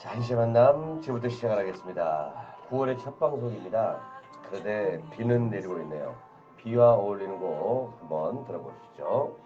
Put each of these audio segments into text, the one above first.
한시의 만남 지금부터 시작하겠습니다. 9월의 첫 방송입니다. 그런데 비는 내리고 있네요. 비와 어울리는 곡 한번 들어보시죠.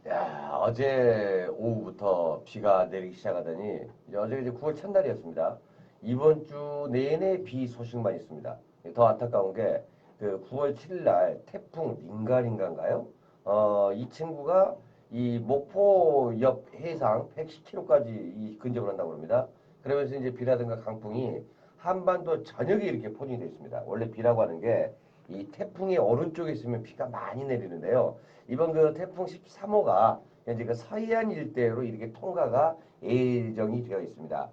야, 어제 오후부터 비가 내리기 시작하더니 어제 이제 9월 첫날이었습니다. 이번 주 내내 비 소식만 있습니다. 더 안타까운 게 그 9월 7일 날 태풍 링가링가인가요? 이 친구가 이 목포 옆 해상 110km까지 근접을 한다고 합니다. 그러면서 이제 비라든가 강풍이 한반도 전역에 이렇게 포진이 되어 있습니다. 원래 비라고 하는 게 이 태풍의 오른쪽에 있으면 비가 많이 내리는데요. 이번 그 태풍 13호가 현재 그 서해안 일대로 이렇게 통과가 예정이 되어 있습니다.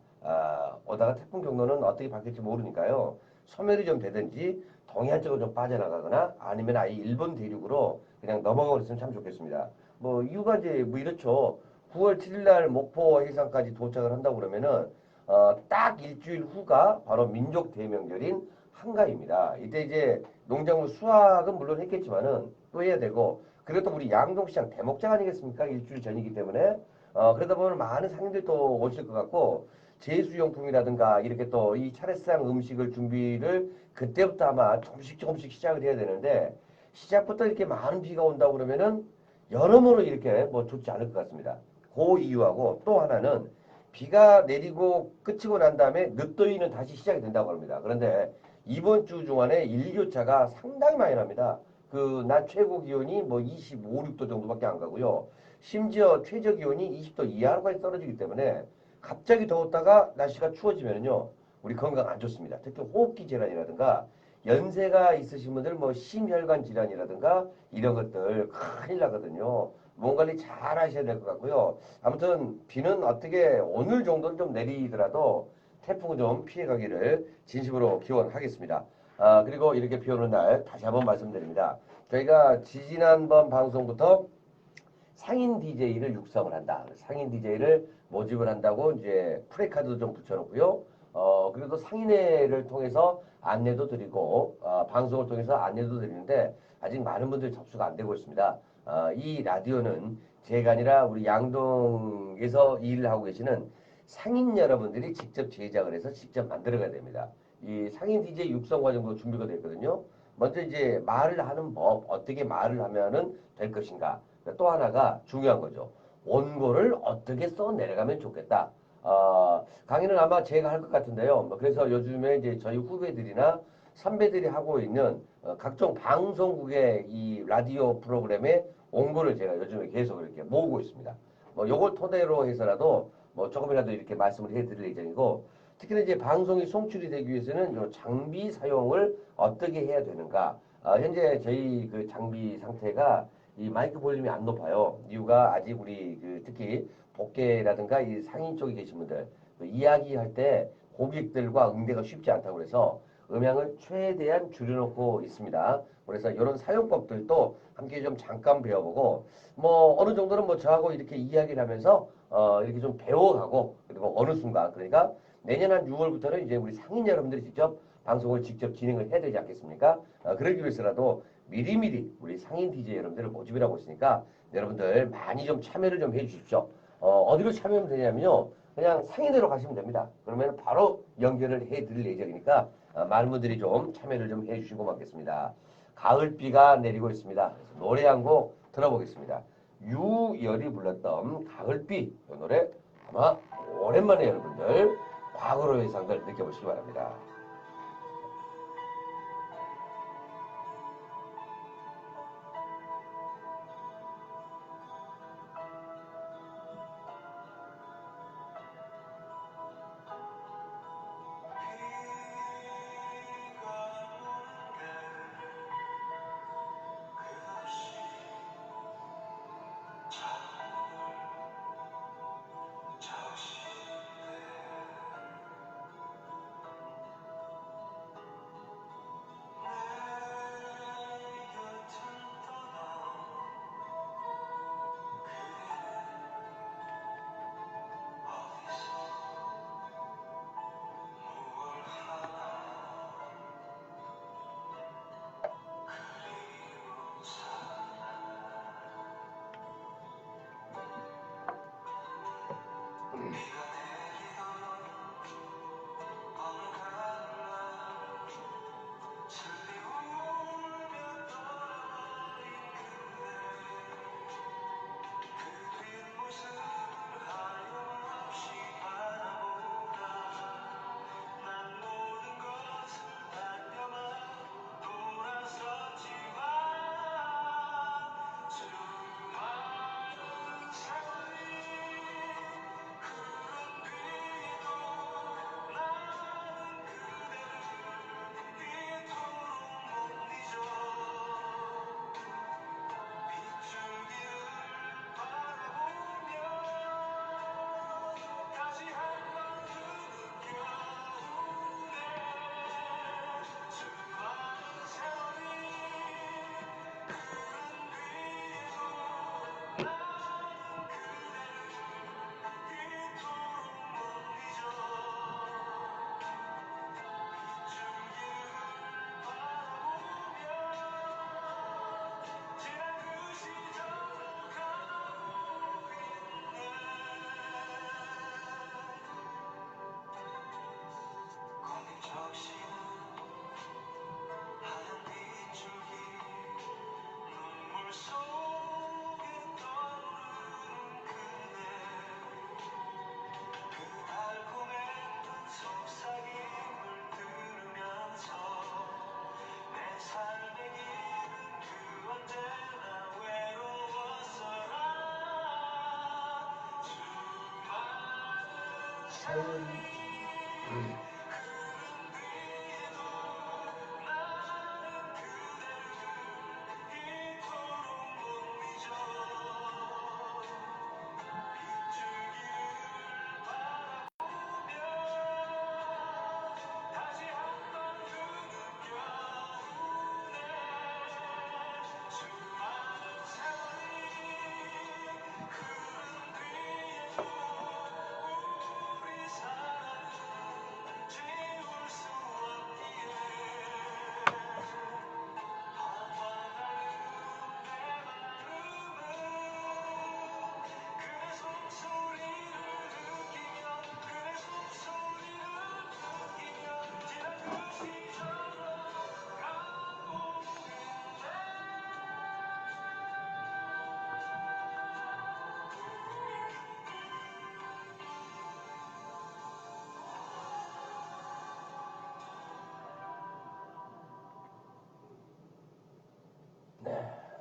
오다가 태풍 경로는 어떻게 바뀔지 모르니까요. 소멸이 좀 되든지 동해안 쪽으로 좀 빠져나가거나 아니면 아예 일본 대륙으로 그냥 넘어가 버렸으면 참 좋겠습니다. 뭐 이유가 이제 뭐 이렇죠. 9월 7일 날 목포 해상까지 도착을 한다고 그러면은 딱 일주일 후가 바로 민족 대명절인 한가위입니다. 이때 이제 농작물 수확은 물론 했겠지만은 또 해야 되고 그래도 우리 양동시장 대목장 아니겠습니까? 일주일 전이기 때문에 그러다 보면 많은 상인들 또 오실 것 같고 제수용품이라든가 이렇게 또 이 차례상 음식을 준비를 그때부터 아마 조금씩 조금씩 시작을 해야 되는데 시작부터 이렇게 많은 비가 온다고 그러면은 여러모로 이렇게 뭐 좋지 않을 것 같습니다. 그 이유하고 또 하나는 비가 내리고 그치고 난 다음에 늦더위는 다시 시작이 된다고 합니다. 그런데 이번 주 중간에 일교차가 상당히 많이 납니다. 그 낮 최고 기온이 뭐 25, 6도 정도밖에 안 가고요. 심지어 최저 기온이 20도 이하로까지 떨어지기 때문에 갑자기 더웠다가 날씨가 추워지면요. 우리 건강 안 좋습니다. 특히 호흡기 질환이라든가 연세가 있으신 분들 뭐 심혈관 질환이라든가 이런 것들 큰일 나거든요. 몸 관리 잘 하셔야 될 것 같고요. 아무튼 비는 어떻게 오늘 정도는 좀 내리더라도 태풍 좀 피해가기를 진심으로 기원하겠습니다. 그리고 이렇게 비 오는 날 다시 한번 말씀드립니다. 저희가 지지난번 방송부터 상인 DJ를 육성을 한다. 상인 DJ를 모집을 한다고 이제 프레카드도 좀 붙여놓고요. 그래도 상인회를 통해서 안내도 드리고, 방송을 통해서 안내도 드리는데, 아직 많은 분들이 접수가 안 되고 있습니다. 이 라디오는 제가 아니라 우리 양동에서 일을 하고 계시는 상인 여러분들이 직접 제작을 해서 직접 만들어가야 됩니다. 이 상인 DJ 육성 과정도 준비가 되어 있거든요. 먼저 이제 말을 하는 법, 어떻게 말을 하면은 될 것인가. 또 하나가 중요한 거죠. 원고를 어떻게 써 내려가면 좋겠다. 강의는 아마 제가 할 것 같은데요. 그래서 요즘에 이제 저희 후배들이나 선배들이 하고 있는 각종 방송국의 이 라디오 프로그램의 원고를 제가 요즘에 계속 이렇게 모으고 있습니다. 뭐 요걸 토대로 해서라도 뭐 조금이라도 이렇게 말씀을 해드릴 예정이고, 특히나 이제 방송이 송출이 되기 위해서는 요 장비 사용을 어떻게 해야 되는가. 현재 저희 그 장비 상태가 이 마이크 볼륨이 안 높아요. 이유가 아직 우리 그 특히 복계라든가 이 상인 쪽에 계신 분들 그 이야기할 때 고객들과 응대가 쉽지 않다고 그래서 음향을 최대한 줄여놓고 있습니다. 그래서 이런 사용법들도 함께 좀 잠깐 배워보고 뭐 어느 정도는 뭐 저하고 이렇게 이야기를 하면서 이렇게 좀 배워가고 그리고 어느 순간 그러니까 내년 한 6월부터는 이제 우리 상인 여러분들이 직접 방송을 직접 진행을 해야 되지 않겠습니까? 그러기 위해서라도 미리미리 우리 상인 DJ 여러분들을 모집을 하고 있으니까 여러분들 많이 좀 참여를 좀 해주십시오. 어디로 참여하면 되냐면요. 그냥 상인회로 가시면 됩니다. 그러면 바로 연결을 해드릴 예정이니까 많은 분들이 좀 참여를 좀 해주시고 고맙겠습니다. 가을비가 내리고 있습니다. 그래서 노래 한 곡 들어보겠습니다. 유열이 불렀던 가을비 이 노래 아마 오랜만에 여러분들 과거로의 상들 느껴보시기 바랍니다.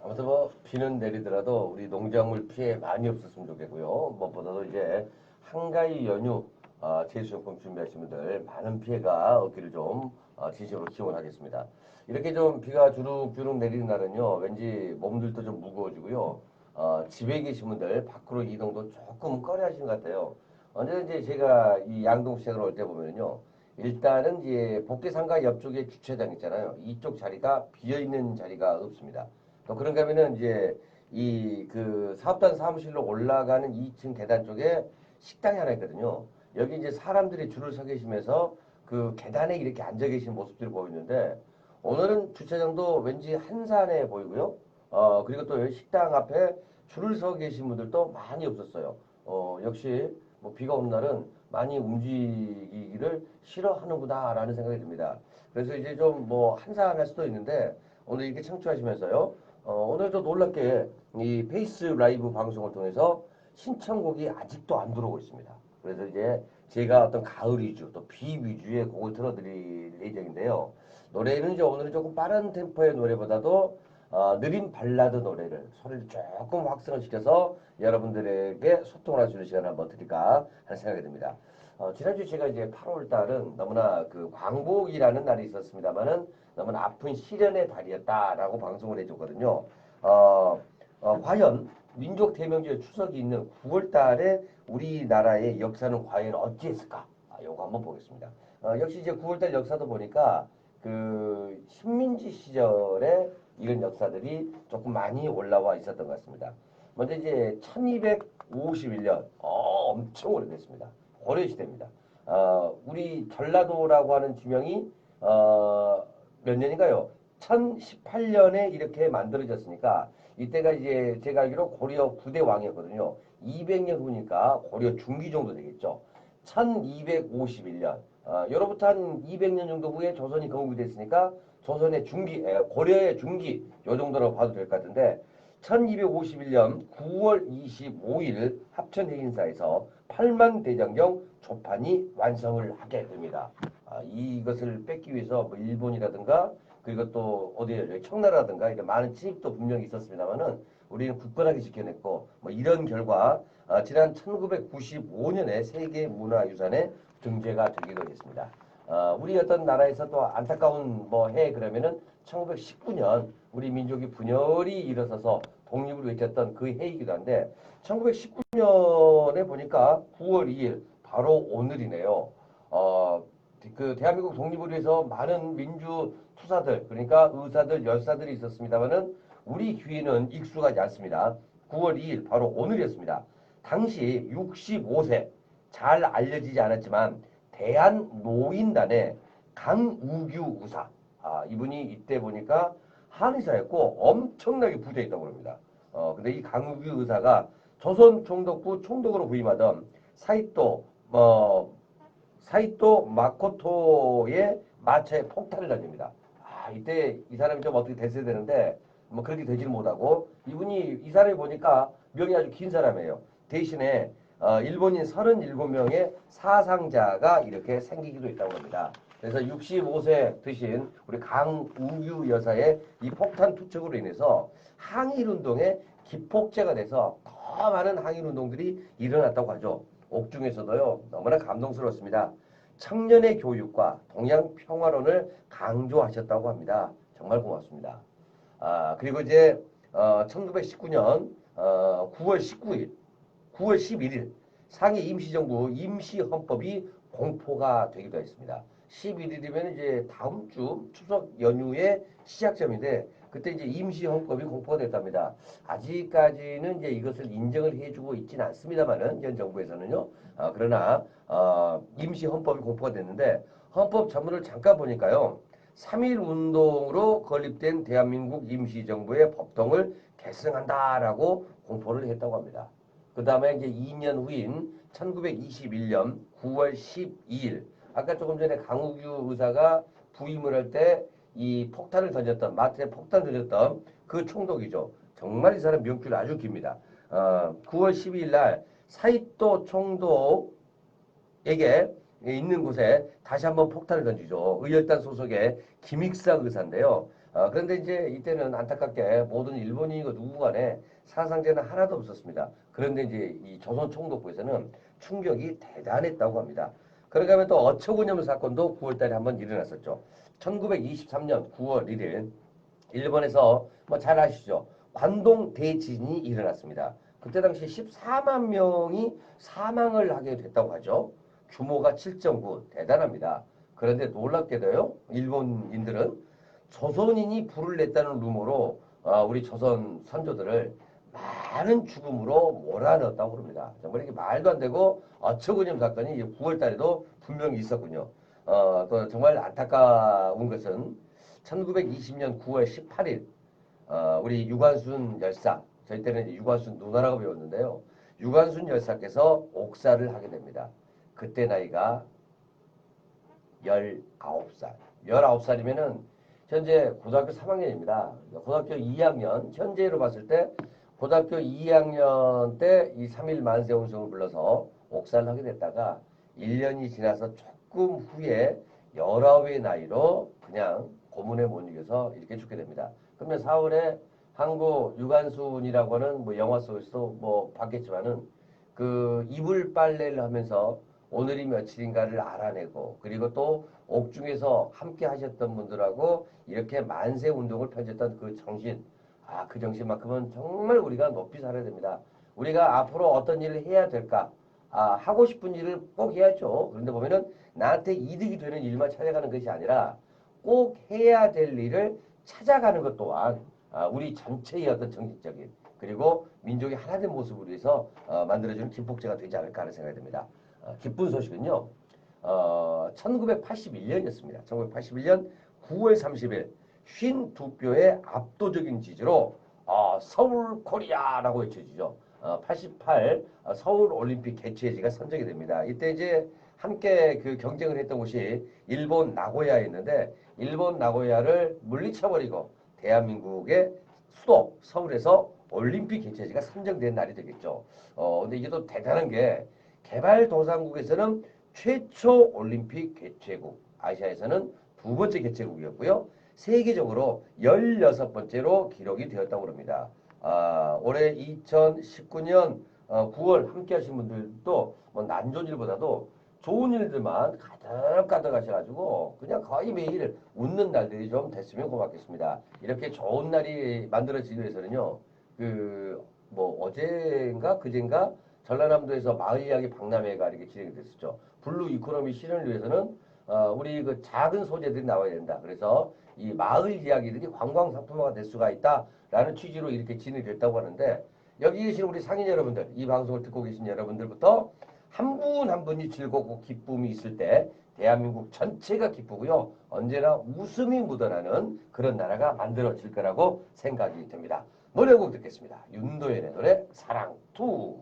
아무튼 뭐 비는 내리더라도 우리 농작물 피해 많이 없었으면 좋겠고요. 무엇보다도 이제 한가위 연휴 제수용품 준비하시는 분들 많은 피해가 없기를 좀 진심으로 기원하겠습니다. 이렇게 좀 비가 주룩주룩 내리는 날은요, 왠지 몸들도 좀 무거워지고요. 집에 계신 분들 밖으로 이동도 조금 꺼려하시는 것 같아요. 언제든지 제가 이 양동시장을 올 때 보면요, 일단은 이제 복대상가 옆쪽에 주차장 있잖아요. 이쪽 자리가 비어 있는 자리가 없습니다. 또 그런가 하면은 이제 이 그 사업단 사무실로 올라가는 2층 계단 쪽에 식당이 하나 있거든요. 여기 이제 사람들이 줄을 서 계시면서 그 계단에 이렇게 앉아 계신 모습들이 보이는데 오늘은 주차장도 왠지 한산해 보이고요. 그리고 또 식당 앞에 줄을 서 계신 분들도 많이 없었어요. 역시 뭐 비가 오는 날은 많이 움직이기를 싫어하는구나라는 생각이 듭니다. 그래서 이제 좀 뭐 한산할 수도 있는데 오늘 이렇게 청취하시면서요. 오늘도 놀랍게 이 페이스 라이브 방송을 통해서 신청곡이 아직도 안 들어오고 있습니다. 그래서 이제 제가 어떤 가을 위주 또 비 위주의 곡을 틀어드릴 예정인데요. 노래는 이제 오늘은 조금 빠른 템포의 노래보다도 느린 발라드 노래를 소리를 조금 확성을 시켜서 여러분들에게 소통을 할 수 있는 시간을 한번 드릴까 하는 생각이 듭니다. 지난주 제가 이제 8월 달은 너무나 그 광복이라는 날이 있었습니다만은 너무나 아픈 시련의 달이었다라고 방송을 해줬거든요. 과연 민족 대명절 추석이 있는 9월 달에 우리나라의 역사는 과연 어찌했을까? 요거 한번 보겠습니다. 역시 이제 9월 달 역사도 보니까 그 식민지 시절에 이런 역사들이 조금 많이 올라와 있었던 것 같습니다. 먼저 이제 1251년, 엄청 오래됐습니다. 고려시대입니다. 우리 전라도라고 하는 지명이 몇 년인가요? 1018년에 이렇게 만들어졌으니까 이때가 이제 제가 알기로 고려 9대 왕이었거든요. 200년 후니까 고려 중기 정도 되겠죠. 1251년. 여로부터 한 200년 정도 후에 조선이 건국이 됐으니까 조선의 중기, 고려의 중기 요 정도로 봐도 될 것 같은데 1251년 9월 25일 합천해인사에서 8만 대장경 조판이 완성을 하게 됩니다. 이것을 뺏기 위해서 뭐 일본이라든가 그리고 또 어디에 청나라라든가 이렇게 많은 침입도 분명히 있었습니다만은 우리는 굳건하게 지켜냈고 뭐 이런 결과 지난 1995년에 세계문화유산에 등재가 되기도 했습니다. 우리 어떤 나라에서 또 안타까운 뭐 해 그러면은 1919년 우리 민족이 분열이 일어서서 독립을 외쳤던 그 해이기도 한데 1919년에 보니까 9월 2일 바로 오늘이네요. 그 대한민국 독립을 위해서 많은 민주 투사들 그러니까 의사들 열사들이 있었습니다만은 우리 귀에는 익숙하지 않습니다. 9월 2일 바로 오늘이었습니다. 당시 65세 잘 알려지지 않았지만 대한노인단의 강우규 의사 이분이 이때 보니까 한의사였고 엄청나게 부자 있다고 합니다. 근데 이 강우규 의사가 조선 총독부 총독으로 부임하던 사이토 마코토의 마차에 폭탄을 던집니다. 이때 이 사람이 좀 어떻게 됐어야 되는데 뭐 그렇게 되지는 못하고 이 사람이 보니까 명이 아주 긴 사람이에요. 대신에 일본인 37명의 사상자가 이렇게 생기기도 했다고 합니다. 그래서 65세 드신 우리 강우규 여사의 이 폭탄 투척으로 인해서 항일운동에 기폭제가 돼서 더 많은 항일운동들이 일어났다고 하죠. 옥중에서도요 너무나 감동스럽습니다. 청년의 교육과 동양 평화론을 강조하셨다고 합니다. 정말 고맙습니다. 그리고 이제 1919년 9월 19일, 9월 11일 상해 임시정부 임시헌법이 공포가 되기도 했습니다. 11일이면 이제 다음 주 추석 연휴의 시작점인데 그때 이제 임시헌법이 공포가 됐답니다. 아직까지는 이제 이것을 인정을 해주고 있지는 않습니다만은 현 정부에서는요. 그러나 임시헌법이 공포가 됐는데 헌법 전문을 잠깐 보니까요. 3.1 운동으로 건립된 대한민국 임시정부의 법통을 계승한다라고 공포를 했다고 합니다. 그 다음에 이제 2년 후인 1921년 9월 12일 아까 조금 전에 강우규 의사가 부임을 할 때 이 폭탄을 던졌던 마트에 폭탄 던졌던 그 총독이죠. 정말 이 사람 명줄이 아주 깁니다. 9월 12일 날 사이토 총독에게 있는 곳에 다시 한번 폭탄을 던지죠. 의열단 소속의 김익상 의사인데요. 그런데 이제 이때는 안타깝게 모든 일본인이고 누구 간에 사상자는 하나도 없었습니다. 그런데 이제 이 조선 총독부에서는 충격이 대단했다고 합니다. 그러가 하면 또 어처구니없는 사건도 9월달에 한번 일어났었죠. 1923년 9월 1일 일본에서 뭐 잘 아시죠? 관동 대지진이 일어났습니다. 그때 당시 14만 명이 사망을 하게 됐다고 하죠. 규모가 7.9 대단합니다. 그런데 놀랍게도요. 일본인들은 조선인이 불을 냈다는 루머로 우리 조선 선조들을 많은 죽음으로 몰아넣었다고 그럽니다. 정말 이게 말도 안 되고 어처구니없는 사건이 9월 달에도 분명히 있었군요. 또 정말 안타까운 것은 1920년 9월 18일 우리 유관순 열사 저희 때는 유관순 누나라고 배웠는데요. 유관순 열사께서 옥사를 하게 됩니다. 그때 나이가 19살. 19살이면은 현재 고등학교 3학년입니다. 고등학교 2학년, 현재로 봤을 때 고등학교 2학년 때 이 3일 만세 운동을 불러서 옥사를 하게 됐다가 1년이 지나서 조금 후에 19의 나이로 그냥 고문에 못 이겨서 이렇게 죽게 됩니다. 그러면 4월에 한국 유관순이라고 하는 뭐 영화 속에서도 뭐 봤겠지만은 그 이불 빨래를 하면서 오늘이 며칠인가를 알아내고 그리고 또 옥중에서 함께 하셨던 분들하고 이렇게 만세 운동을 펼쳤던 그 정신 그 정신만큼은 정말 우리가 높이 살아야 됩니다. 우리가 앞으로 어떤 일을 해야 될까? 하고 싶은 일을 꼭 해야죠. 그런데 보면은 나한테 이득이 되는 일만 찾아가는 것이 아니라 꼭 해야 될 일을 찾아가는 것 또한 우리 전체의 어떤 정신적인 그리고 민족의 하나된 모습을 위해서 만들어주는 김폭제가 되지 않을까 하는 생각이 듭니다. 기쁜 소식은요. 1981년이었습니다. 1981년 9월 30일 52표의 압도적인 지지로 서울 코리아라고 외쳐지죠. 88 서울 올림픽 개최지가 선정이 됩니다. 이때 이제 함께 그 경쟁을 했던 곳이 일본 나고야였는데 일본 나고야를 물리쳐버리고 대한민국의 수도 서울에서 올림픽 개최지가 선정된 날이 되겠죠. 근데 이게 또 대단한 게 개발도상국에서는 최초 올림픽 개최국, 아시아에서는 두 번째 개최국이었고요. 세계적으로 16번째로 기록이 되었다고 합니다. 올해 2019년 9월 함께 하신 분들도 뭐 난좋은 일보다도 좋은 일들만 가득가득 하셔가지고 그냥 거의 매일 웃는 날들이 좀 됐으면 고맙겠습니다. 이렇게 좋은 날이 만들어지기 위해서는요. 그 뭐 어젠가 그젠가 전라남도에서 마을 이야기 박람회가 이렇게 진행이 됐었죠. 블루 이코노미 실현을 위해서는 우리 그 작은 소재들이 나와야 된다. 그래서 이 마을 이야기들이 관광 상품화가 될 수가 있다라는 취지로 이렇게 진행이 됐다고 하는데 여기 계신 우리 상인 여러분들, 이 방송을 듣고 계신 여러분들부터 한 분 한 분이 즐겁고 기쁨이 있을 때 대한민국 전체가 기쁘고요. 언제나 웃음이 묻어나는 그런 나라가 만들어질 거라고 생각이 듭니다. 노래 한 곡 듣겠습니다. 윤도현의 노래 사랑 투.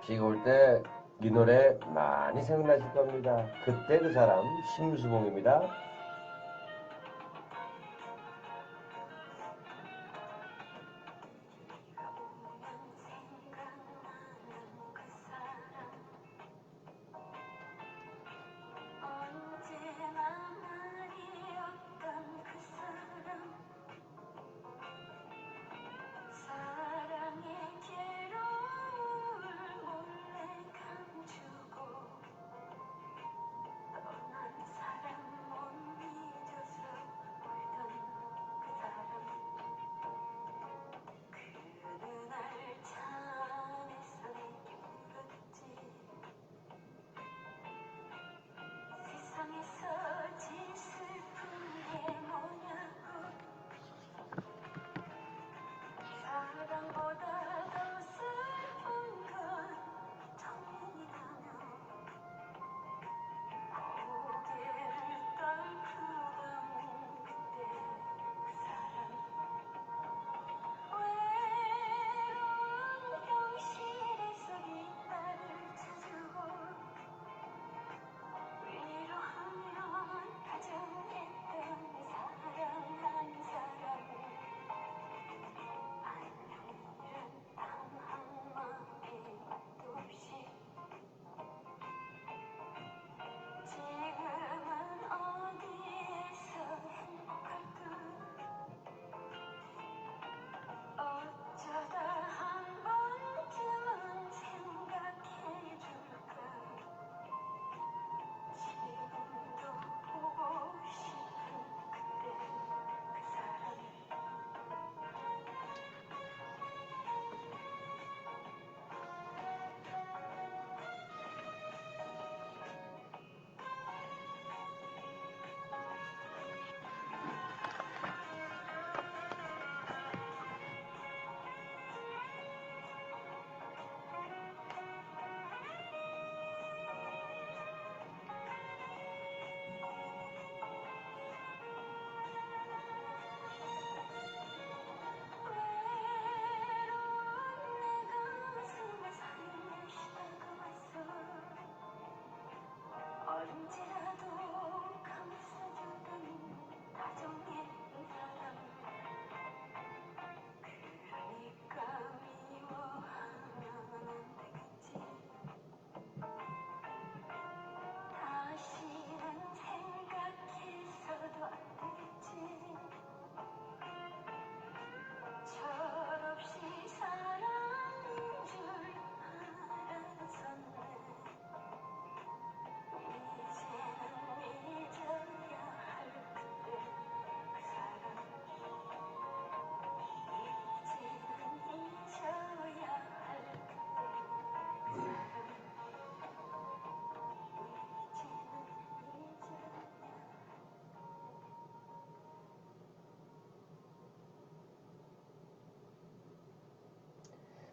비가 올 때 이 노래 많이 생각나실 겁니다. 그때 그 사람 심수봉입니다.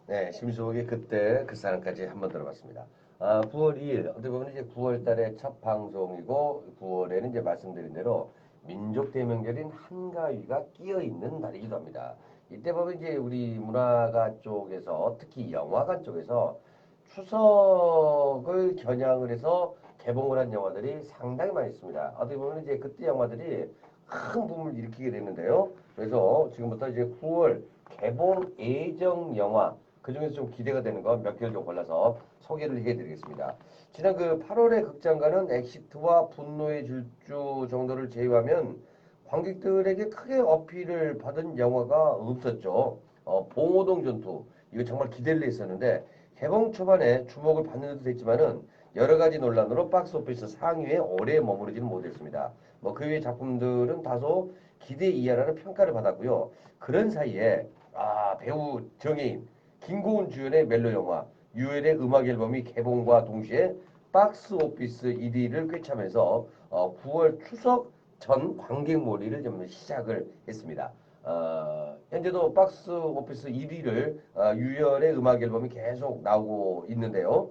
네, 심수봉의 그때 그 사람까지 한번 들어봤습니다. 9월 2일 어떻게 보면 이제 9월 달의 첫 방송이고 9월에는 이제 말씀드린 대로 민족 대명절인 한가위가 끼어 있는 날이기도 합니다. 이때 보면 이제 우리 문화가 쪽에서 특히 영화관 쪽에서 추석을 겨냥을 해서 개봉을 한 영화들이 상당히 많이 있습니다. 어떻게 보면 이제 그때 영화들이 큰 붐을 일으키게 됐는데요. 그래서 지금부터 이제 9월 개봉 예정 영화 그중에서 좀 기대가 되는 거 몇 개를 좀 골라서 소개를 해드리겠습니다. 지난 그 8월에 극장가는 엑시트와 분노의 질주 정도를 제외하면 관객들에게 크게 어필을 받은 영화가 없었죠. 봉오동 전투 이거 정말 기대를 했었는데 개봉 초반에 주목을 받는 듯 했지만은 여러 가지 논란으로 박스오피스 상위에 오래 머무르지는 못했습니다. 뭐 그 외 작품들은 다소 기대 이하라는 평가를 받았고요. 그런 사이에 배우 정혜인 김고은 주연의 멜로 영화 유엘의 음악 앨범이 개봉과 동시에 박스 오피스 1위를 꿰차면서 9월 추석 전 관객몰이를 좀 시작을 했습니다. 현재도 박스 오피스 1위를 유열의 음악 앨범이 계속 나오고 있는데요.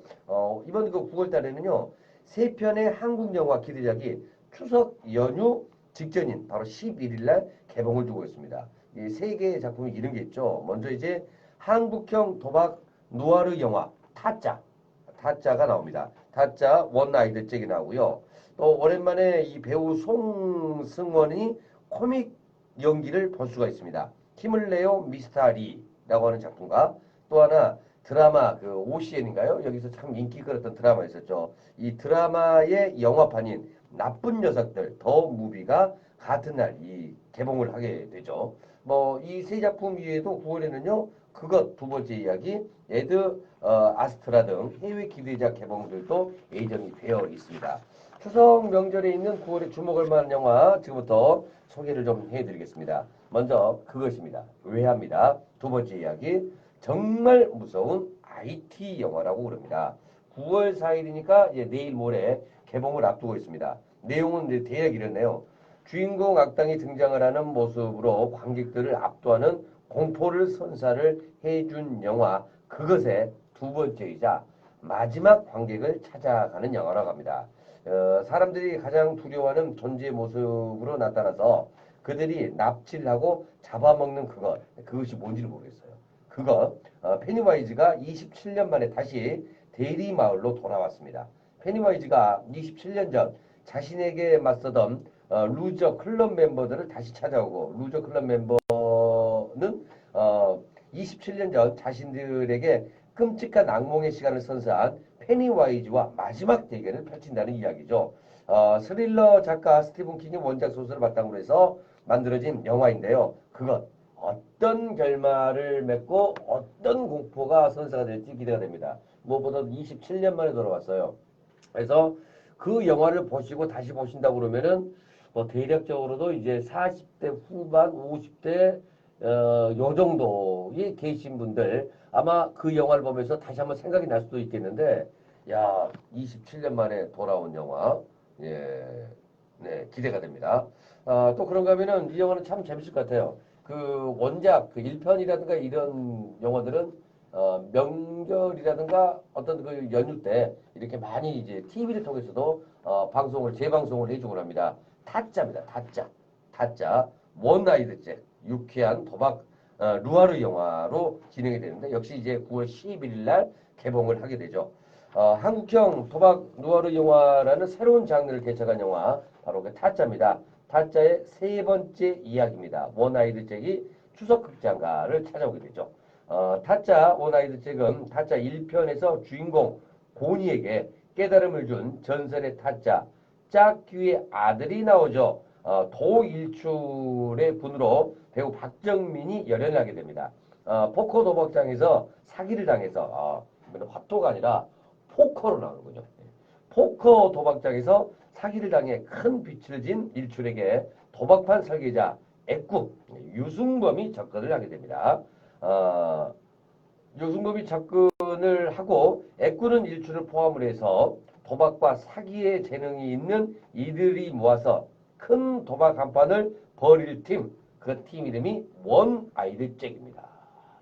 이번 그 9월 달에는요. 세 편의 한국 영화 기대작이 추석 연휴 직전인 바로 11일 날 개봉을 두고 있습니다. 이 세 개의 작품이 이런 게 있죠. 먼저 이제 한국형 도박 누아르 영화 타짜. 타짜가 나옵니다. 타짜 원나이드 잭이 나오고요. 또 오랜만에 이 배우 송승헌이 코믹 연기를 볼 수가 있습니다. 힘을 내요 미스터 리라고 하는 작품과 또 하나 드라마 그 OCN인가요? 여기서 참 인기 끌었던 드라마 있었죠. 이 드라마의 영화판인 나쁜 녀석들 더 무비가 같은 날 이 개봉을 하게 되죠. 뭐 이 세 작품 위에도 9월에는요. 그것 두 번째 이야기 에드 아스트라 등 해외 기대작 개봉들도 예정이 되어 있습니다. 추석 명절에 있는 9월에 주목할 만한 영화 지금부터 소개를 좀 해드리겠습니다. 먼저 그것입니다. 외화입니다. 두 번째 이야기 정말 무서운 IT 영화라고 그럽니다. 9월 4일이니까 내일 모레 개봉을 앞두고 있습니다. 내용은 이제 대략 이렇네요. 주인공 악당이 등장을 하는 모습으로 관객들을 압도하는 공포를 선사를 해준 영화 그것의 두 번째이자 마지막 관객을 찾아가는 영화라고 합니다. 사람들이 가장 두려워하는 존재의 모습으로 나타나서 그들이 납치를 하고 잡아먹는 그것이 뭔지를 모르겠어요. 페니와이즈가 27년 만에 다시 대리 마을로 돌아왔습니다. 페니와이즈가 27년 전 자신에게 맞서던 루저 클럽 멤버들을 다시 찾아오고 루저 클럽 멤버는 27년 전 자신들에게 끔찍한 악몽의 시간을 선사한 페니와이즈와 마지막 대결을 펼친다는 이야기죠. 스릴러 작가 스티븐 킹의 원작 소설을 바탕으로 해서 만들어진 영화인데요. 그것 어떤 결말을 맺고 어떤 공포가 선사가 될지 기대가 됩니다. 무엇보다도 27년 만에 돌아왔어요. 그래서 그 영화를 보시고 다시 보신다고 그러면은 뭐 대략적으로도 이제 40대 후반, 50대 요 정도에 계신 분들 아마 그 영화를 보면서 다시 한번 생각이 날 수도 있겠는데 야 27년 만에 돌아온 영화 예, 네 기대가 됩니다. 또 그런가 하면은 이 영화는 참 재밌을 것 같아요. 그 원작 그 1편이라든가 이런 영화들은 명절이라든가 어떤 그 연휴 때 이렇게 많이 이제 TV를 통해서도 재방송을 해주곤 합니다. 타짜입니다. 타짜. 원나이드 잭. 유쾌한 도박 루아르 영화로 진행이 되는데 역시 이제 9월 11일 날 개봉을 하게 되죠. 한국형 도박 루아르 영화라는 새로운 장르를 개척한 영화 바로 그 타짜입니다. 타짜의 세 번째 이야기입니다. 원아이드 잭이 추석 극장가를 찾아오게 되죠. 타짜 원아이드 잭은 타짜 1편에서 주인공 고니에게 깨달음을 준 전설의 타짜 짝귀의 아들이 나오죠. 도일출의 분으로 배우 박정민이 열연을 하게 됩니다. 포커 도박장에서 사기를 당해서 화토가 아니라 포커로 나오는군요. 포커 도박장에서 사기를 당해 큰 빚을 진 일출에게 도박판 설계자 애꾸 유승범이 접근을 하게 됩니다. 유승범이 접근을 하고 애꾸는 일출을 포함을 해서 도박과 사기에 재능이 있는 이들이 모아서 큰 도박 한 판을 벌일 팀, 그 팀 이름이 원아이드 잭입니다.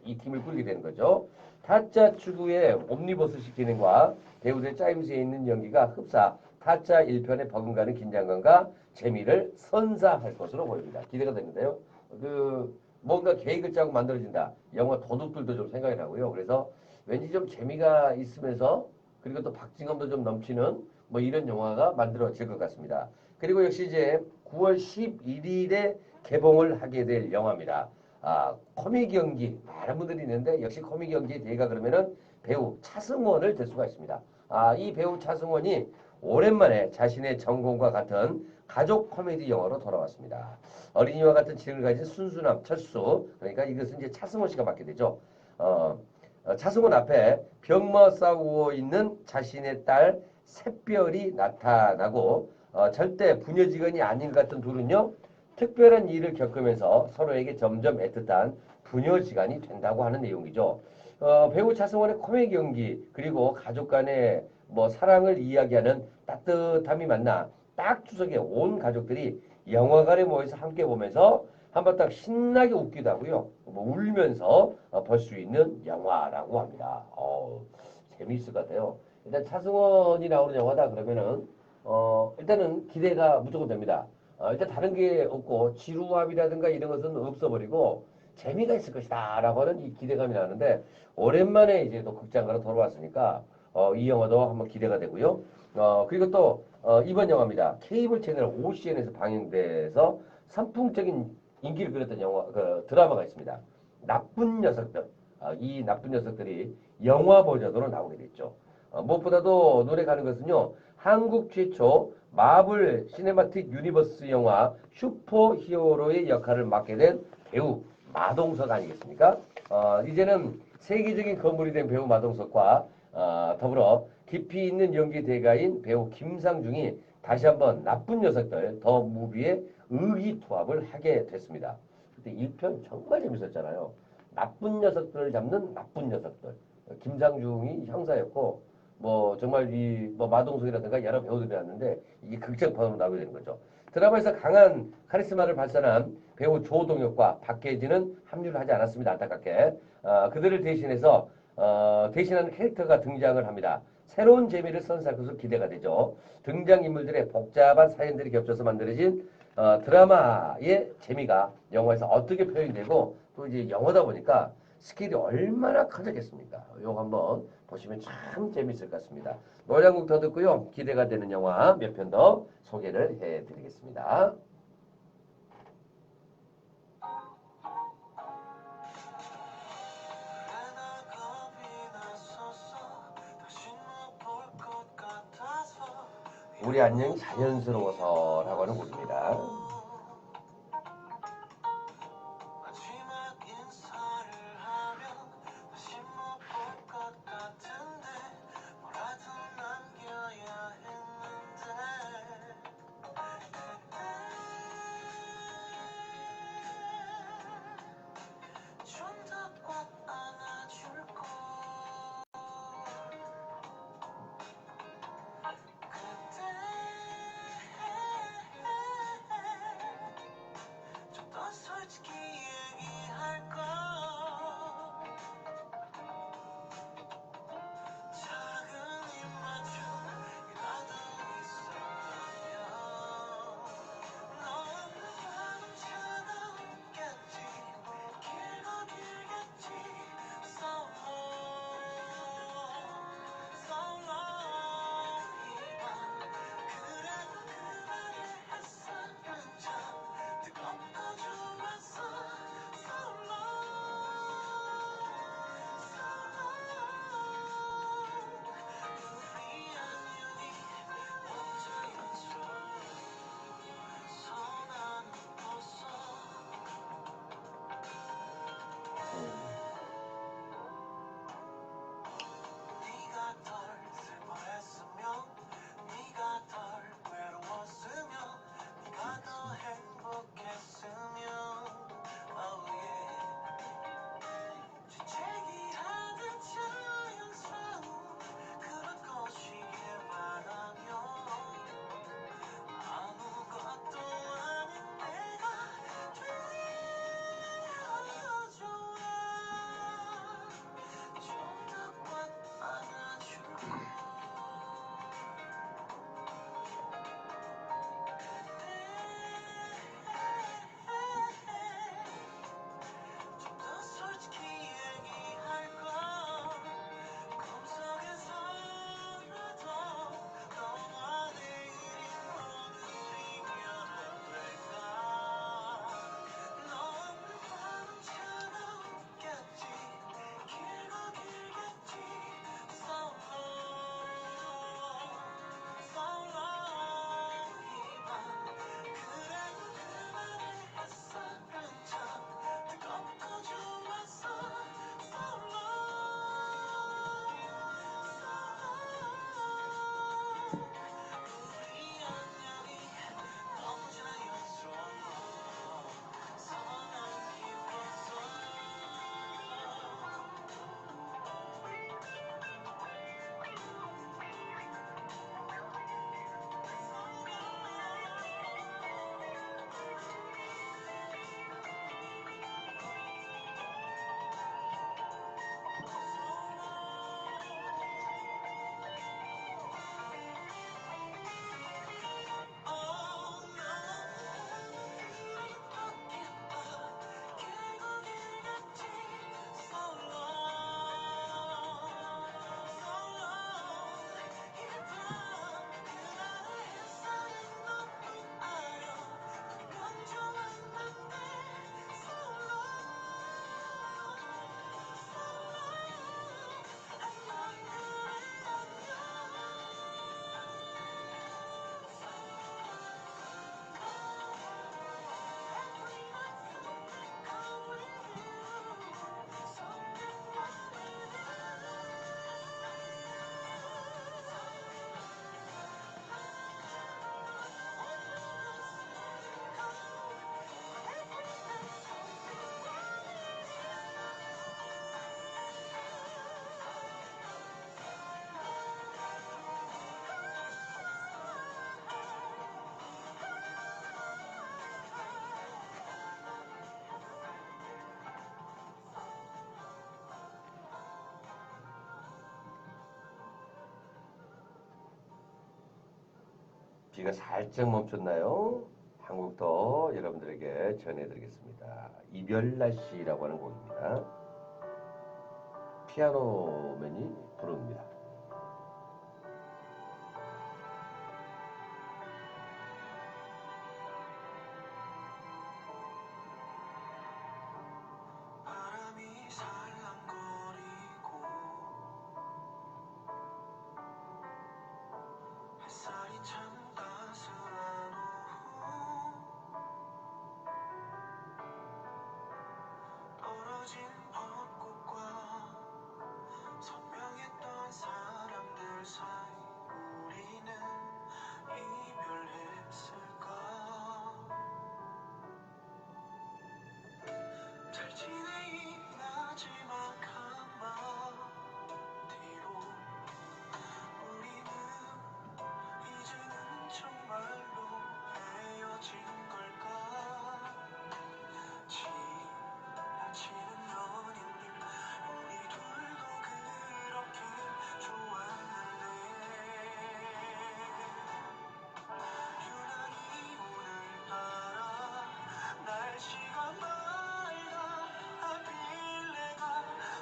이 팀을 꾸리게 되는 거죠. 타짜 추구의 옴니버스식 진행과 배우들의 짜임새에 있는 연기가 흡사 타짜 1편의 버금가는 긴장감과 재미를 선사할 것으로 보입니다. 기대가 되는데요. 뭔가 계획을 짜고 만들어진다. 영화 도둑들도 좀 생각이 나고요. 그래서 왠지 좀 재미가 있으면서 그리고 또 박진감도 좀 넘치는 뭐 이런 영화가 만들어질 것 같습니다. 그리고 역시 이제 9월 11일에 개봉을 하게 될 영화입니다. 코믹 연기 많은 분들이 있는데 역시 코믹 연기의 대가 그러면은 배우 차승원을 들 수가 있습니다. 이 배우 차승원이 오랜만에 자신의 전공과 같은 가족 코미디 영화로 돌아왔습니다. 어린이와 같은 지능을 가진 순수남 철수 그러니까 이것은 이제 차승원 씨가 맡게 되죠. 차승원 앞에 병마 싸우고 있는 자신의 딸 샛별이 나타나고 절대 부녀지간이 아닌 것 같은 둘은요. 특별한 일을 겪으면서 서로에게 점점 애틋한 부녀지간이 된다고 하는 내용이죠. 배우 차승원의 코믹 연기 그리고 가족 간의 뭐 사랑을 이야기하는 따뜻함이 만나 딱 추석에 온 가족들이 영화관에 모여서 함께 보면서 한번 딱 신나게 웃기도 하고요. 뭐 울면서 볼 수 있는 영화라고 합니다. 재미있을 것 같아요. 일단 차승원이 나오는 영화다 그러면은 일단은 기대가 무조건 됩니다. 일단 다른 게 없고 지루함이라든가 이런 것은 없어버리고 재미가 있을 것이다 라고 하는 이 기대감이 나는데 오랜만에 이제 또 극장가로 돌아왔으니까 이 영화도 한번 기대가 되고요. 그리고 또 이번 영화입니다. 케이블 채널 OCN에서 방영돼서 선풍적인 인기를 끌었던 영화 그 드라마가 있습니다. 나쁜 녀석들. 이 나쁜 녀석들이 영화 버전으로 나오게 됐죠. 무엇보다도 눈에 가는 것은요. 한국 최초 마블 시네마틱 유니버스 영화 슈퍼히어로의 역할을 맡게 된 배우 마동석 아니겠습니까? 이제는 세계적인 거물이 된 배우 마동석과 더불어 깊이 있는 연기 대가인 배우 김상중이 다시 한번 나쁜 녀석들 더 무비에 의기투합을 하게 됐습니다. 그때 1편 정말 재밌었잖아요. 나쁜 녀석들을 잡는 나쁜 녀석들. 김상중이 형사였고 뭐 정말 이뭐 마동석이라든가 여러 배우들이 나왔는데 이게 극장판으로 나오게 되는 거죠. 드라마에서 강한 카리스마를 발산한 배우 조동혁과 박해진은 합류를 하지 않았습니다. 안타깝게. 그들을 대신해서 대신하는 캐릭터가 등장을 합니다. 새로운 재미를 선사할 것으로 기대가 되죠. 등장인물들의 복잡한 사연들이 겹쳐서 만들어진 드라마의 재미가 영화에서 어떻게 표현되고 또 이제 영화다 보니까 스케일이 얼마나 커졌겠습니까? 이거 한번 보시면 참 재밌을 것 같습니다. 노래 한 곡 더 듣고요. 기대가 되는 영화 몇 편 더 소개를 해드리겠습니다. 우리 안녕이 자연스러워서라고 하는 곡입니다. 날씨가 살짝 멈췄나요? 한 곡 더 여러분들에게 전해드리겠습니다. 이별 날씨라고 하는 곡입니다. 피아노맨이 부릅니다. 바람이 살랑거리고 햇살이 참 따스한 오후 떨어진 벚꽃과 선명했던 사람들 사이 우리는 이별했을까 잘 지내 이 마지막 한마디로 우리는 이제는 정말로 헤어진 걸까 지나치는 연인들 우리 둘도 그렇게 좋았는데 유난히 오늘따라 날씨가 맑아 하필 내가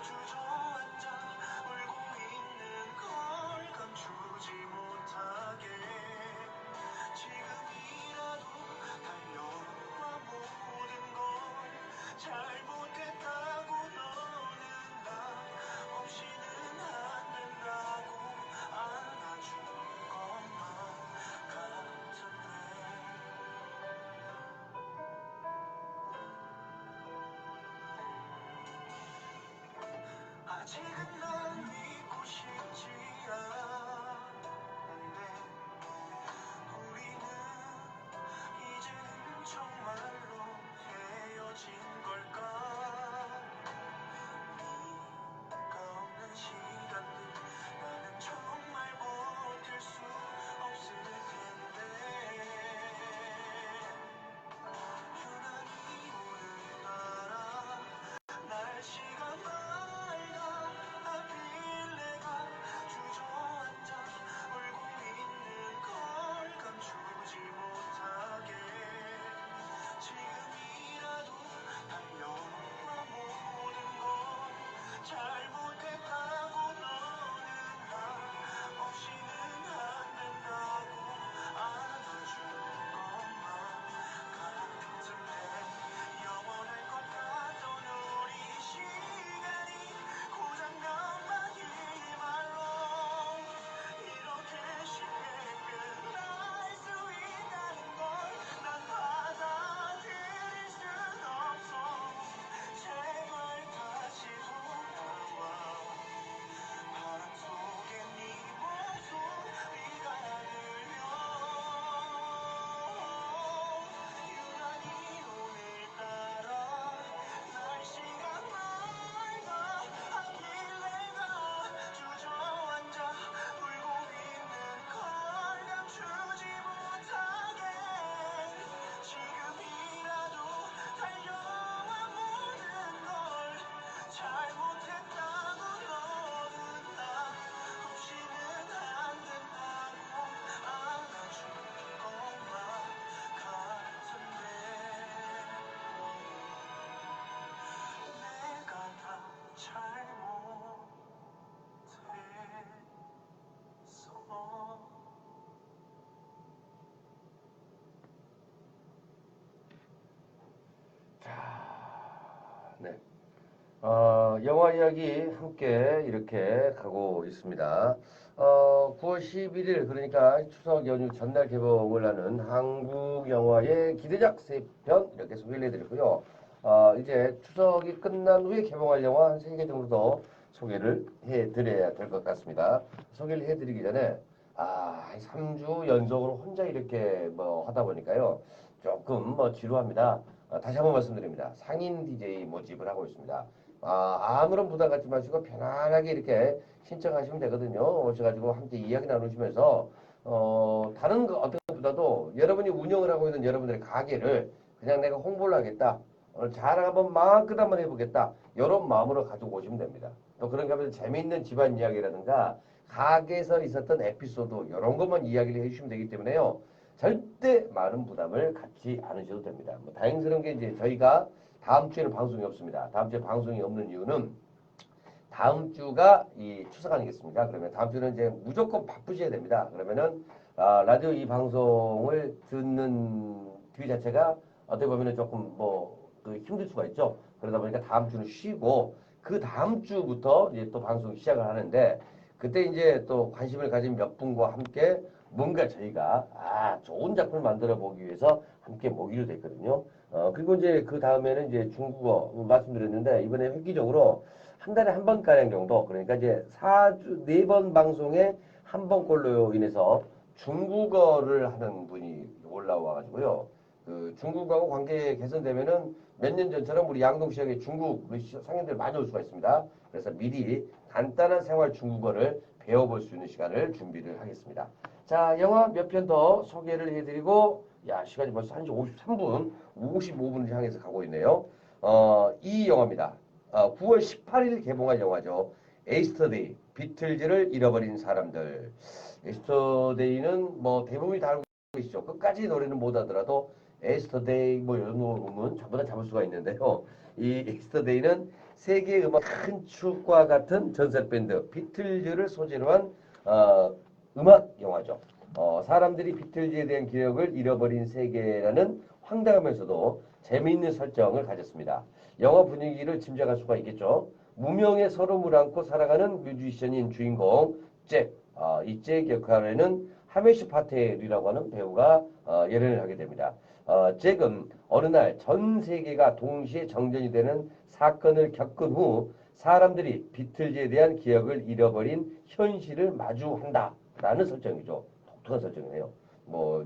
주저앉아 울고 있는 걸 감추지 못하게 지금이라도 달려와 모든 걸 잘못했다고 너는 나 없이는 안 된다고 안아준 것만 같은데 아직은 난 믿고 싶지 않은데 우리는 이제는 정말로 헤어진 걸까 네가 없는 시간들 나는 정말 버틸 수 없을 텐데 유난히 오늘따라 날씨가 맑아 하필 내가 주저앉아 울고 있는 걸 감추지 못하게 지금이라도 달려와 모든 걸 잘못했다고 너는 나 없이는 안 된다고 안아준 것만 같은데 영원할 것 같던 우리 시간이 고장난 이 말로 이렇게 쉽게 끝날 수 있다는 걸 난 받아들일 순 없어 제발 다시 돌아와 바람 속에 네 목소리가 들려 유난히 오늘따라 날씨가 맑아 하필 내가 주저앉아 울고 있는 걸 감추지 못하게 지금이라도 달려와 모든 걸 잘못했다고 너는 나 없이는 안 된다고 안아준 것만 같은데 내가 다 잘못했어 네. 영화 이야기 함께 이렇게 가고 있습니다. 9월 11일 그러니까 추석 연휴 전날 개봉을 하는 한국 영화의 기대작 3편 이렇게 소개를 해드렸고요. 이제 추석이 끝난 후에 개봉할 영화 한 3개 정도 더 소개를 해드려야 될 것 같습니다. 소개를 해드리기 전에 3주 연속으로 혼자 이렇게 뭐 하다 보니까요. 조금 뭐 지루합니다. 다시 한번 말씀드립니다. 상인 DJ 모집을 하고 있습니다. 아무런 부담 갖지 마시고 편안하게 이렇게 신청하시면 되거든요. 오셔가지고 함께 이야기 나누시면서 다른 거 어떤 것보다도 여러분이 운영을 하고 있는 여러분들의 가게를 그냥 내가 홍보를 하겠다. 오늘 잘 한번 마음껏 한번 해보겠다. 이런 마음으로 가지고 오시면 됩니다. 또 그런가 하면 재미있는 집안 이야기라든가 가게에서 있었던 에피소드 이런 것만 이야기를 해주시면 되기 때문에요. 절대 많은 부담을 갖지 않으셔도 됩니다. 뭐 다행스러운 게 이제 저희가 다음 주에는 방송이 없습니다. 다음 주에 방송이 없는 이유는 다음 주가 이 추석 아니겠습니까? 그러면 다음 주는 이제 무조건 바쁘셔야 됩니다. 그러면은 라디오 이 방송을 듣는 그 자체가 어떻게 보면은 조금 그 힘들 수가 있죠. 그러다 보니까 다음 주는 쉬고 그 다음 주부터 이제 또 방송 시작을 하는데 그때 이제 또 관심을 가진 몇 분과 함께 뭔가 저희가 좋은 작품을 만들어 보기 위해서 함께 모이게 됐거든요. 그리고 이제 그 다음에는 이제 중국어 말씀드렸는데 이번에 획기적으로 한 달에 한 번가량 정도 그러니까 이제 4주 4번 방송에 한 번꼴로 인해서 중국어를 하는 분이 올라와 가지고요. 그 중국하고 관계 개선되면은 몇 년 전처럼 우리 양동 지역에 중국 상인들 많이 올 수가 있습니다. 그래서 미리 간단한 생활 중국어를 배워볼 수 있는 시간을 준비를 하겠습니다. 자, 영화 몇 편 더 소개를 해드리고 시간이 벌써 1시 53분, 55분을 향해서 가고 있네요. 이 영화입니다. 9월 18일 개봉한 영화죠. 에이스터데이, 비틀즈를 잃어버린 사람들. 에이스터데이는 뭐 대부분이 다 알고 계시죠. 끝까지 노래는 못 하더라도 에이스터데이 뭐 이런 거 보면 전부 다 잡을 수가 있는데요. 이 에이스터데이는 세계 음악 큰 축과 같은 전설 밴드 비틀즈를 소재로 한 음악 영화죠. 사람들이 비틀즈에 대한 기억을 잃어버린 세계라는 황당하면서도 재미있는 설정을 가졌습니다. 영화 분위기를 짐작할 수가 있겠죠. 무명의 서름을 안고 살아가는 뮤지션인 주인공 잭. 이 잭 역할에는 하메시 파텔이라고 하는 배우가 열연을 하게 됩니다. 잭은 어느 날 전 세계가 동시에 정전이 되는 사건을 겪은 후 사람들이 비틀즈에 대한 기억을 잃어버린 현실을 마주한다라는 설정이죠. 독특한 설정이네요.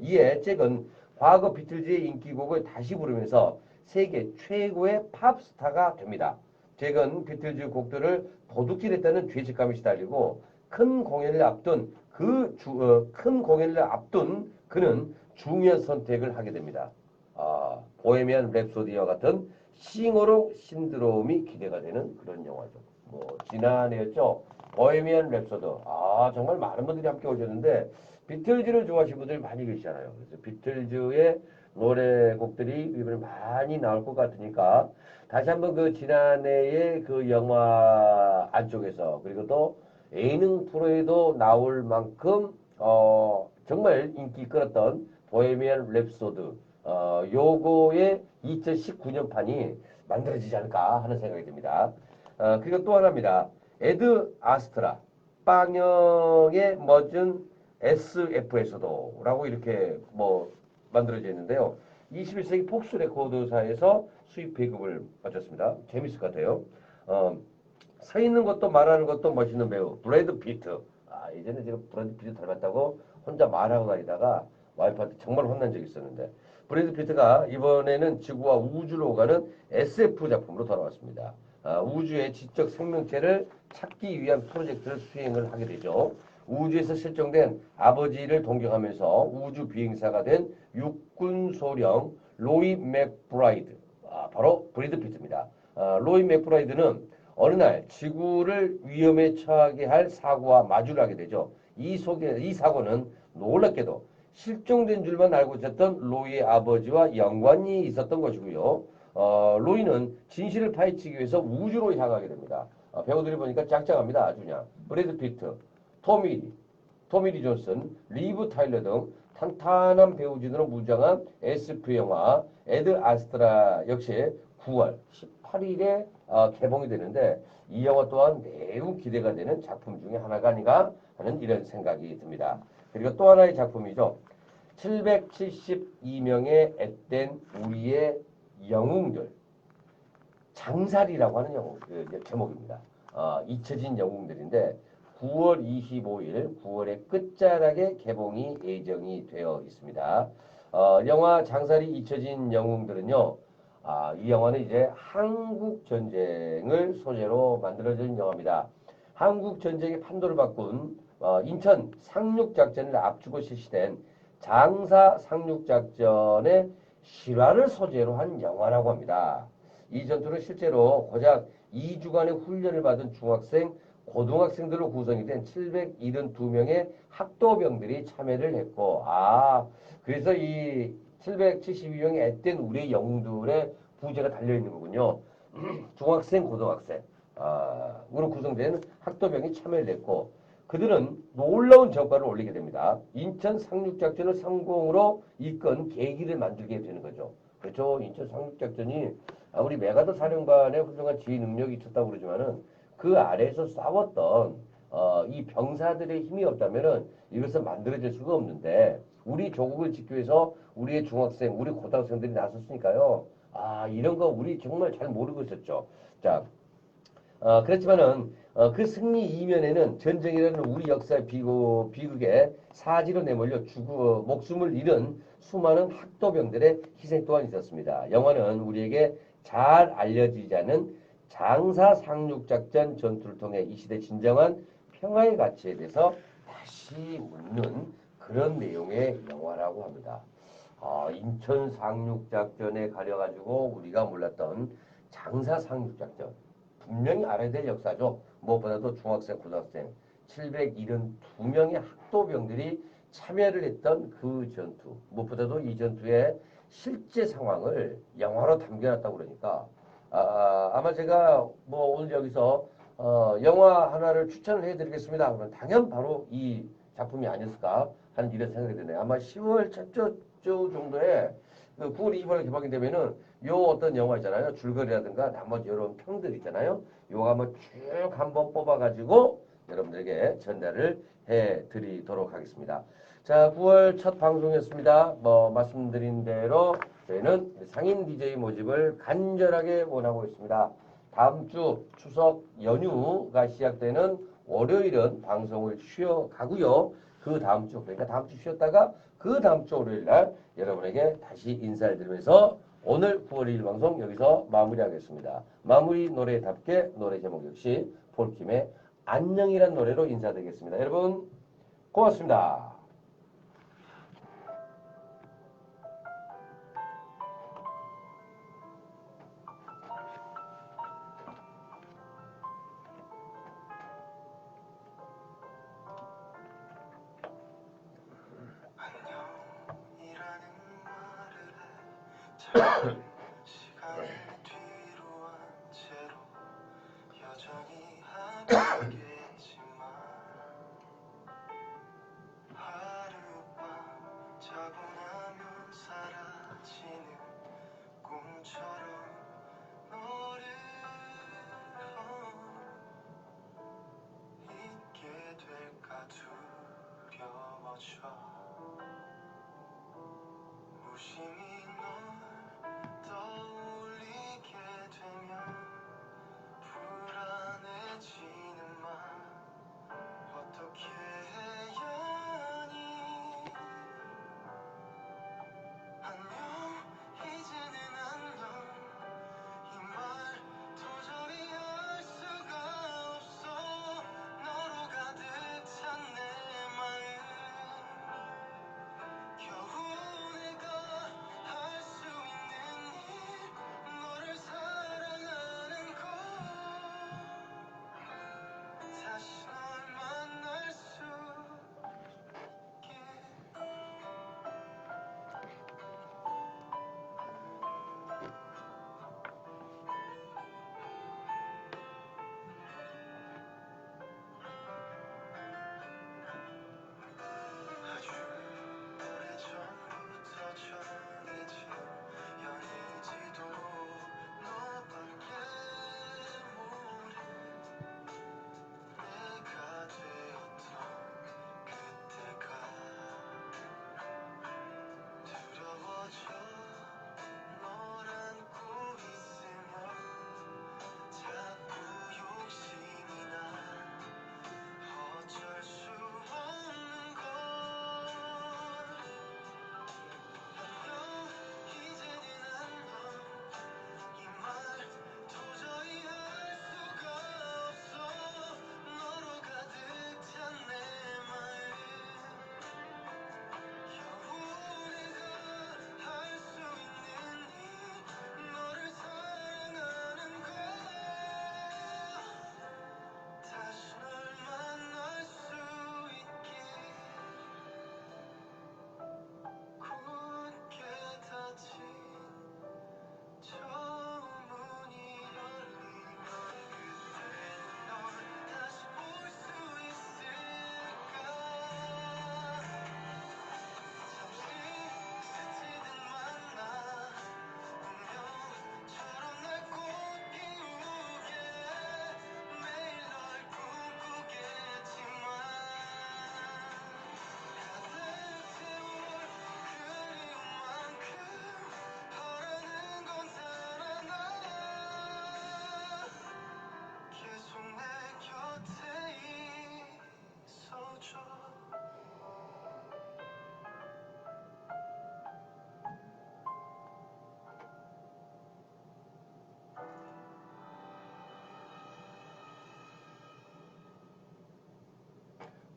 이에 잭은 과거 비틀즈의 인기곡을 다시 부르면서 세계 최고의 팝스타가 됩니다. 잭은 비틀즈 곡들을 도둑질했다는 죄책감이 시달리고 큰 공연을 앞둔 그는 중요한 선택을 하게 됩니다. 보헤미안 랩소디와 같은 싱어롱 신드롬이 기대가 되는 그런 영화죠. 지난해였죠. 보헤미안 랩소드. 정말 많은 분들이 함께 오셨는데 비틀즈를 좋아하시는 분들이 많이 계시잖아요. 그래서 비틀즈의 노래곡들이 이번에 많이 나올 것 같으니까 다시 한번 그 지난해의 그 영화 안쪽에서 그리고 또 예능 프로에도 나올 만큼 정말 인기 끌었던 보헤미안 랩소드 요거의 2019년 판이 만들어지지 않을까 하는 생각이 듭니다. 그리고 또 하나입니다. 에드 아스트라 빵영의 멋진 SF에서도 라고 이렇게 만들어져 있는데요. 21세기 폭스 레코드사에서 수입 배급을 마쳤습니다. 재밌을 것 같아요. 서 있는 것도 말하는 것도 멋있는 배우 브래드 피트. 예전에 제가 브래드 피트 닮았다고 혼자 말하고 다니다가 와이프한테 정말 혼난 적이 있었는데 브래드 피트가 이번에는 지구와 우주로 가는 SF 작품으로 돌아왔습니다. 우주의 지적 생명체를 찾기 위한 프로젝트를 수행을 하게 되죠. 우주에서 실종된 아버지를 동경하면서 우주 비행사가 된 육군 소령 로이 맥브라이드, 바로 브래드 피트입니다. 로이 맥브라이드는 어느 날 지구를 위험에 처하게 할 사고와 마주를 하게 되죠. 이 사고는 놀랍게도 실종된 줄만 알고 있었던 로이의 아버지와 연관이 있었던 것이고요. 로이는 진실을 파헤치기 위해서 우주로 향하게 됩니다. 배우들이 보니까 짱짱합니다. 아주 그냥. 브래드 피트, 토미리 존슨, 리브 타일러 등 탄탄한 배우진으로 무장한 SF 영화 에드 아스트라 역시 9월 18일에 개봉이 되는데 이 영화 또한 매우 기대가 되는 작품 중에 하나가 아닌가 하는 이런 생각이 듭니다. 그리고 또 하나의 작품이죠. 772명의 앳된 우리의 영웅들. 장살이라고 하는 제목입니다. 잊혀진 영웅들인데 9월 25일 9월의 끝자락에 개봉이 예정이 되어 있습니다. 영화 장살이 잊혀진 영웅들은요. 이 영화는 이제 한국 전쟁을 소재로 만들어진 영화입니다. 한국 전쟁의 판도를 바꾼 인천 상륙작전을 앞두고 실시된 장사 상륙작전의 실화를 소재로 한 영화라고 합니다. 이 전투는 실제로 고작 2주간의 훈련을 받은 중학생 고등학생들로 구성이 된 772명의 학도병들이 참여를 했고, 그래서 이 772명의 앳된 우리의 영웅들의 부재가 달려있는 거군요. 중학생, 고등학생, 으로 구성된 학도병이 참여를 했고, 그들은 놀라운 성과를 올리게 됩니다. 인천 상륙작전을 성공으로 이끈 계기를 만들게 되는 거죠. 그렇죠. 인천 상륙작전이 우리 메가더 사령관의 훌륭한 지휘 능력이 있었다고 그러지만은 그 아래에서 싸웠던 이 병사들의 힘이 없다면은 이것은 만들어질 수가 없는데 우리 조국을 지키기 위해서 우리의 중학생, 우리 고등학생들이 나섰으니까요. 이런 거 우리 정말 잘 모르고 있었죠. 자, 그렇지만은 그 승리 이면에는 전쟁이라는 우리 역사의 비극에 사지로 내몰려 목숨을 잃은 수많은 학도병들의 희생 또한 있었습니다. 영화는 우리에게 잘 알려지지 않은 장사 상륙작전 전투를 통해 이 시대 진정한 평화의 가치에 대해서 다시 묻는 그런 내용의 영화라고 합니다. 인천 상륙작전에 가려가지고 우리가 몰랐던 장사 상륙작전. 분명히 알아야 될 역사죠. 무엇보다도 중학생, 고등학생 772명의 학도병들이 참여를 했던 그 전투. 무엇보다도 이 전투의 실제 상황을 영화로 담겨놨다고 그러니까 아마 제가 뭐 오늘 여기서 영화 하나를 추천을 해드리겠습니다. 그러면 당연 바로 이 작품이 아니었을까 하는 이런 생각이 드네요. 아마 10월 첫주 정도에 그 9월 20일 개방이 되면은 요 어떤 영화 있잖아요. 줄거리라든가 나머지 이런 평들 있잖아요. 요거 한번 쭉 한번 뽑아가지고 여러분들에게 전달을 해드리도록 하겠습니다. 자, 9월 첫 방송이었습니다. 뭐 말씀드린 대로 저희는 상인 DJ 모집을 간절하게 원하고 있습니다. 다음 주 추석 연휴가 시작되는 월요일은 방송을 쉬어가고요. 그 다음 주, 그러니까 다음 주 쉬었다가 그 다음 주 월요일 날 여러분에게 다시 인사를 드리면서 오늘 9월 1일 방송 여기서 마무리하겠습니다. 마무리 노래답게 노래 제목 역시 폴킴의 안녕이란 노래로 인사드리겠습니다. 여러분 고맙습니다. 안녕이라는 말을 해 짧은 시간을 뒤로 한 채로 여전히 하겠지만 하룻밤 자고 나면 사라지는 꿈처럼 너를 잊게 될까 두려워져 무심히 널 떠올리게 되면 불안해지는 맘 어떻게 해야 하니 안녕 이제는 안녕 이 말 도저히 알 수가 없어 너로 가득 찬 내 마음 겨우 내가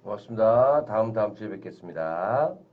고맙습니다. 다음 주에 뵙겠습니다.